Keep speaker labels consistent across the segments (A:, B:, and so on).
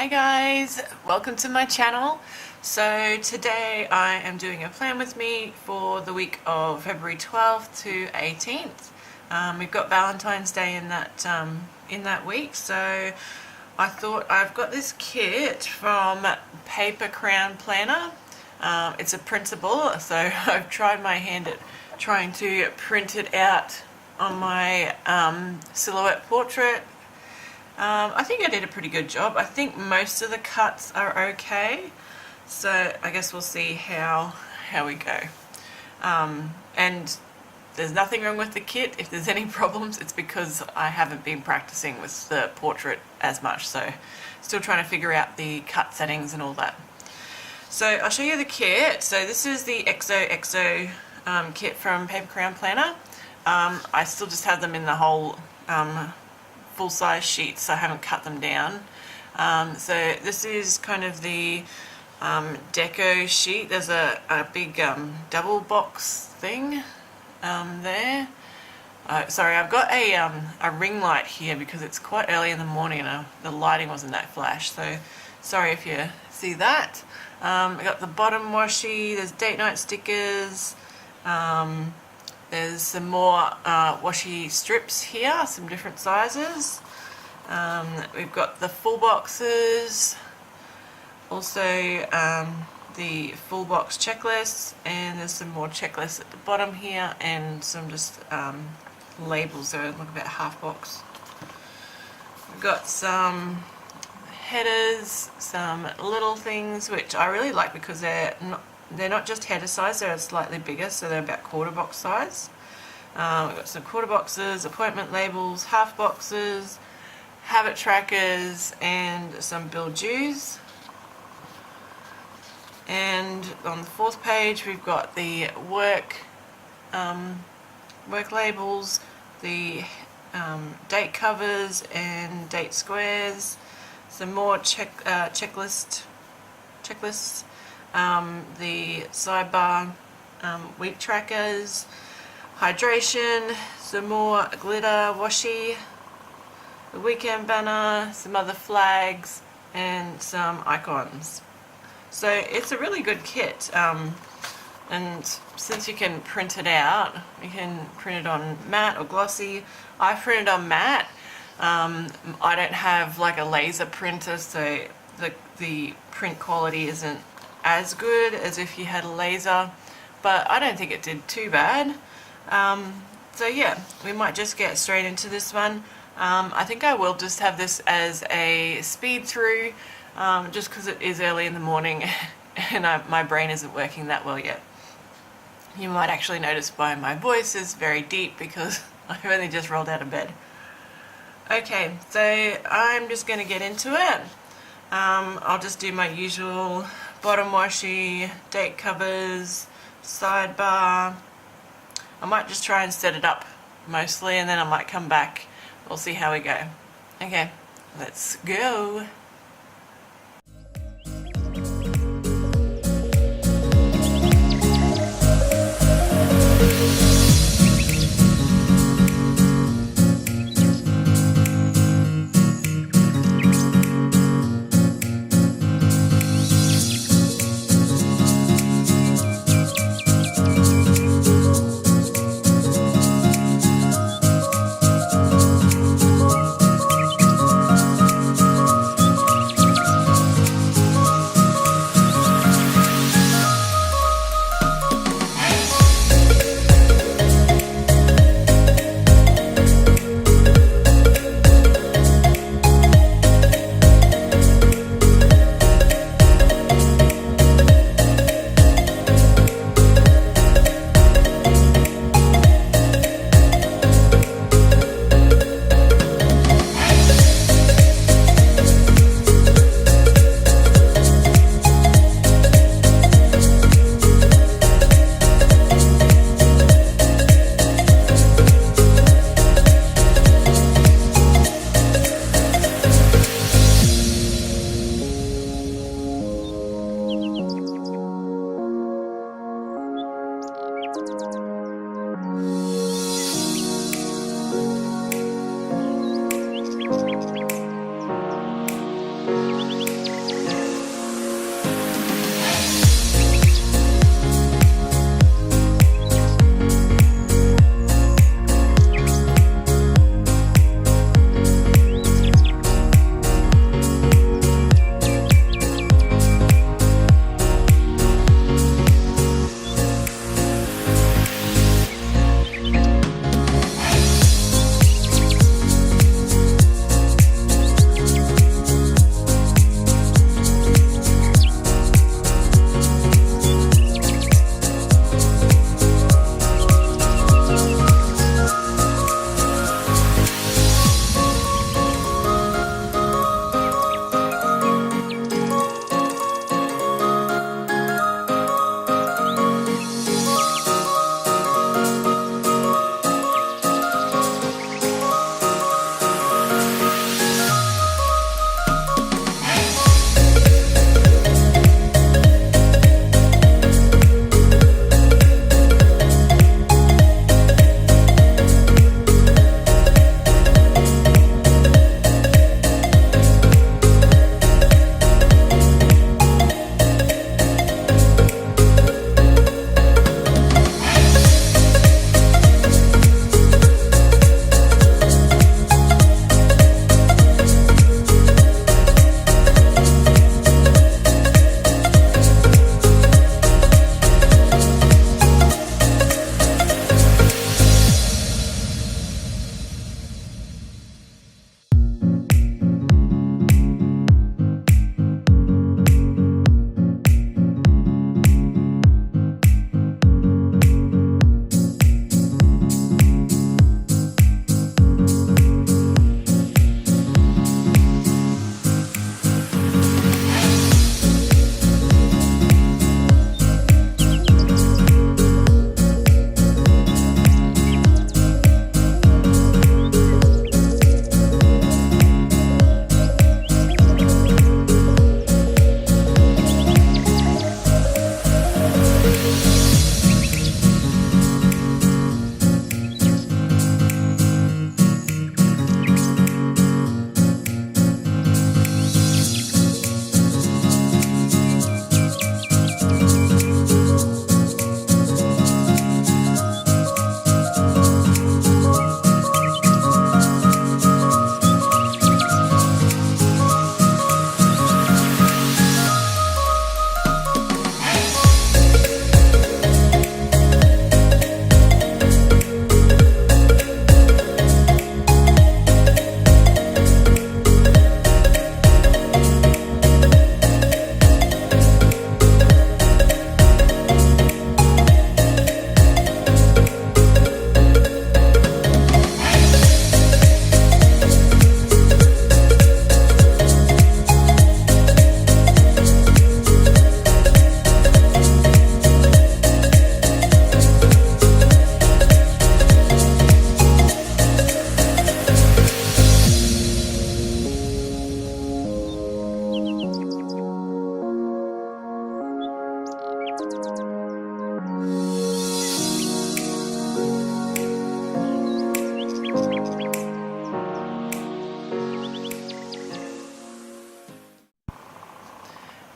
A: Hi guys, welcome to my channel. So today I am doing a plan with me for the week of February 12th to 18th. We've got Valentine's Day in that week, so I thought I've got this kit from Paper Crown Planner. It's a printable, so I've tried my hand at trying to print it out on my silhouette portrait. I think I did a pretty good job. I think most of the cuts are okay, so I guess we'll see how we go. And there's nothing wrong with the kit. If there's any problems, it's because I haven't been practicing with the portrait as much, so still trying to figure out the cut settings and all that. So I'll show you the kit. So this is the XOXO kit from Paper Crown Planner. I still just have them in the whole full-size sheets, so I haven't cut them down. So this is kind of the deco sheet. There's a big double box thing there. Sorry, I've got a ring light here because it's quite early in the morning and the lighting wasn't that flash, so sorry if you see that. I got the bottom washi, there's date night stickers, there's some more washi strips here, some different sizes. We've got the full boxes, also the full box checklists, and there's some more checklists at the bottom here, and some just labels, so look about half box. We've got some headers, some little things which I really like because they're not just header size, they're slightly bigger, so they're about quarter box size. We've got some quarter boxes, appointment labels, half boxes, habit trackers, and some bill dues. And on the fourth page we've got the work labels, the date covers and date squares, some more checklists, the sidebar week trackers, hydration, some more glitter washi, the weekend banner, some other flags, and some icons. So it's a really good kit, and since you can print it out, you can print it on matte or glossy. I printed on matte. I don't have like a laser printer, so the print quality isn't as good as if you had a laser, but I don't think it did too bad. So yeah, we might just get straight into this one. I think I will just have this as a speed through, just because it is early in the morning and my brain isn't working that well yet. You might actually notice by my voice is very deep because I've only just rolled out of bed. Okay, so I'm just going to get into it. I'll just do my usual bottom washi, date covers, sidebar. I might just try and set it up mostly, and then I might come back. We'll see how we go. Okay, let's go.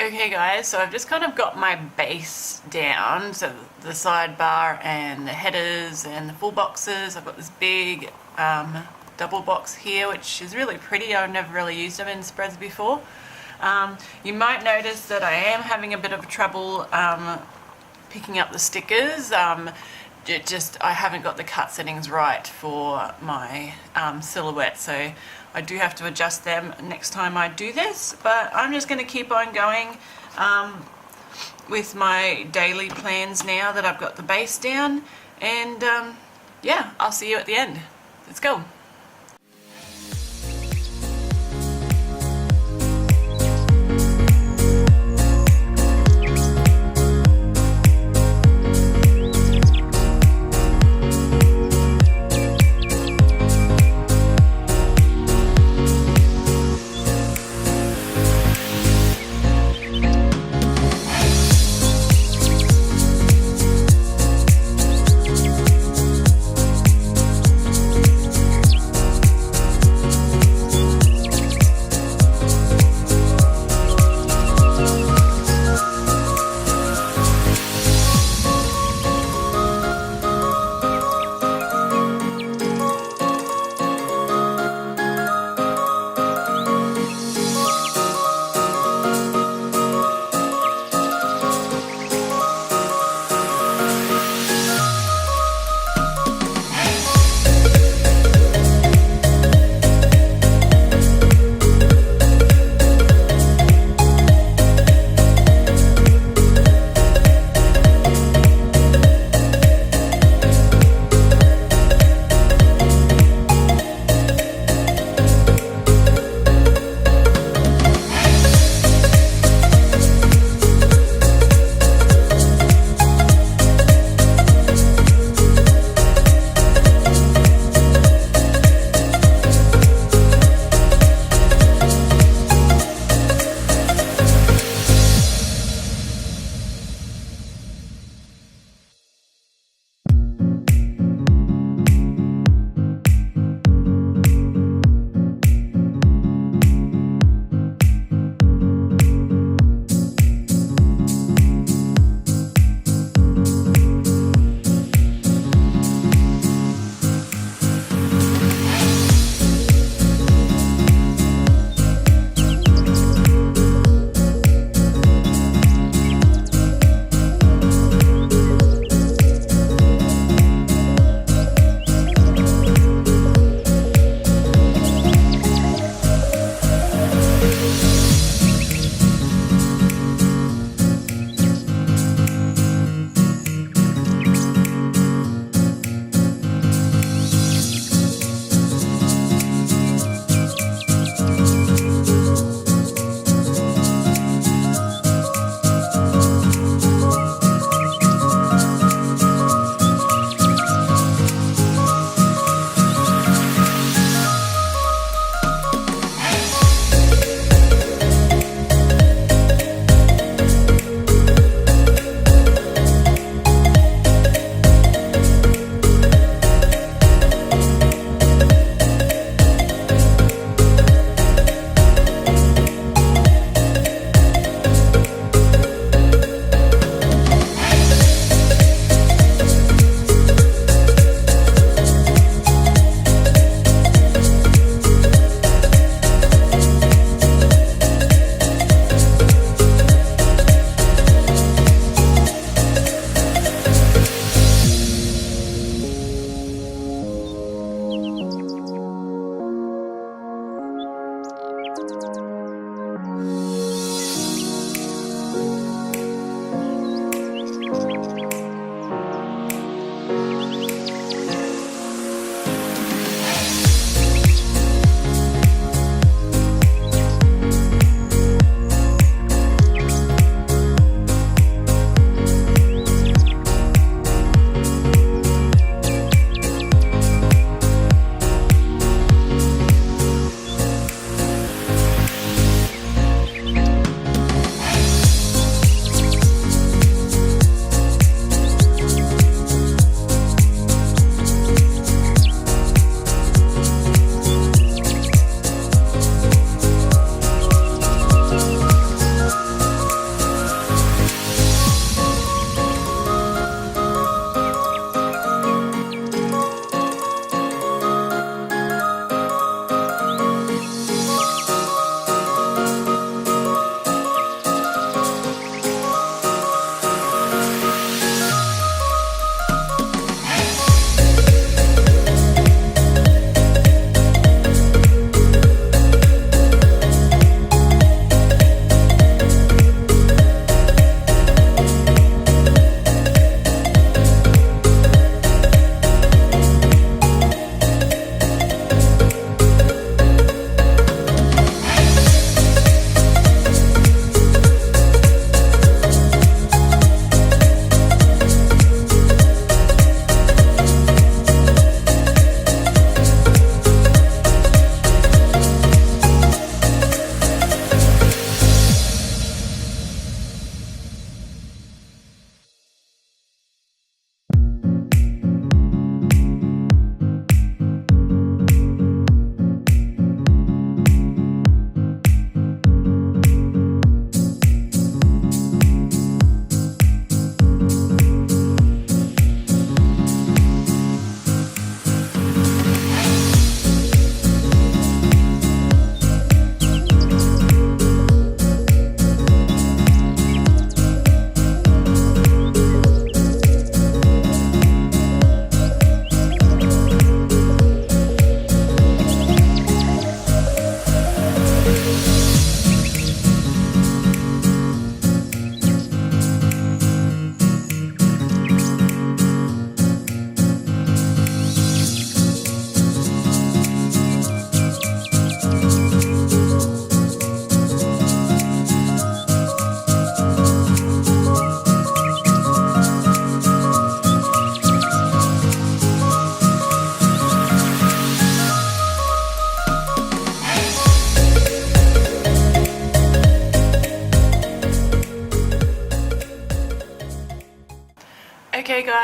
A: Okay guys, so I've just kind of got my base down, so the sidebar and the headers and the full boxes. I've got this big double box here, which is really pretty. I've never really used them in spreads before. You might notice that I am having a bit of trouble picking up the stickers. I haven't got the cut settings right for my silhouette, so I do have to adjust them next time I do this, but I'm just going to keep on going with my daily plans now that I've got the base down, and yeah, I'll see you at the end. Let's go.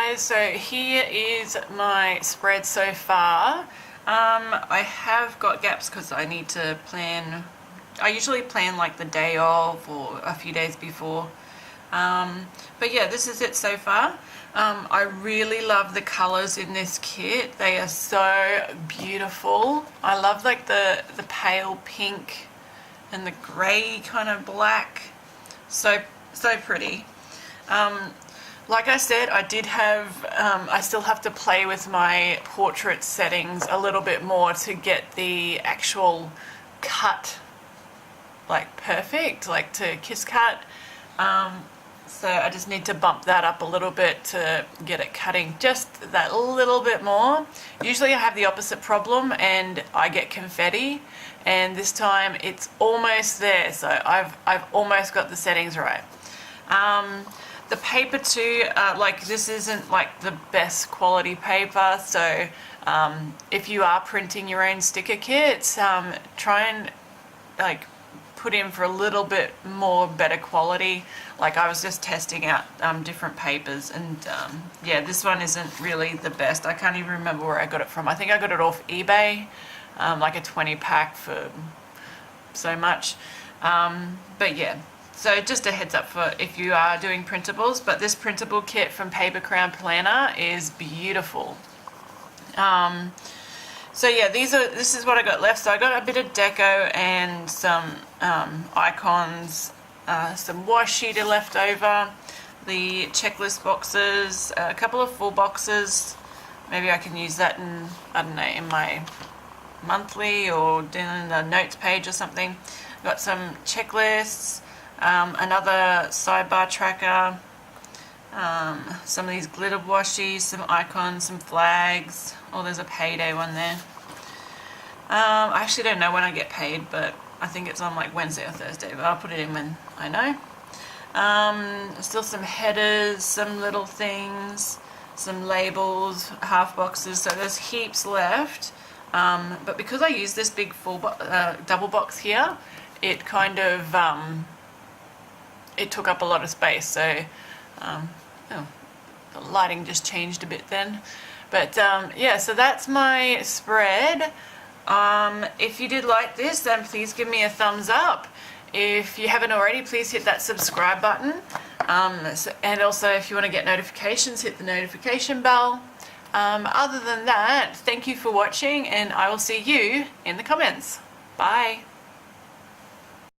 A: guys, so here is my spread so far. I have got gaps because I need to plan. I usually plan like the day of or a few days before. But yeah, this is it so far. I really love the colors in this kit. They are so beautiful. I love like the pale pink and the grey kind of black. So pretty. Like I said, I did have, I still have to play with my portrait settings a little bit more to get the actual cut like perfect, like to kiss cut. So I just need to bump that up a little bit to get it cutting just that little bit more. Usually I have the opposite problem and I get confetti, and this time it's almost there, so I've almost got the settings right. The paper too, like this isn't like the best quality paper, so if you are printing your own sticker kits, try and like put in for a little bit more better quality. Like I was just testing out different papers, and yeah, this one isn't really the best. I can't even remember where I got it from. I think I got it off eBay, like a 20 pack for so much. But yeah, so just a heads up for if you are doing printables, but this printable kit from Paper Crown Planner is beautiful. So yeah, this is what I got left. So I got a bit of deco and some icons, some washi to left over, the checklist boxes, a couple of full boxes. Maybe I can use that in, I don't know, in my monthly or in the notes page or something. Got some checklists, another sidebar tracker, some of these glitter washies, some icons, some flags. Oh, there's a payday one there. I actually don't know when I get paid, but I think it's on like Wednesday or Thursday, but I'll put it in when I know. Still some headers, some little things, some labels, half boxes, so there's heaps left. But because I use this big full double box here, it kind of it took up a lot of space, so oh, the lighting just changed a bit then. But yeah, so that's my spread. If you did like this, then please give me a thumbs up. If you haven't already, please hit that subscribe button. And also, if you want to get notifications, hit the notification bell. Other than that, thank you for watching, and I will see you in the comments. Bye.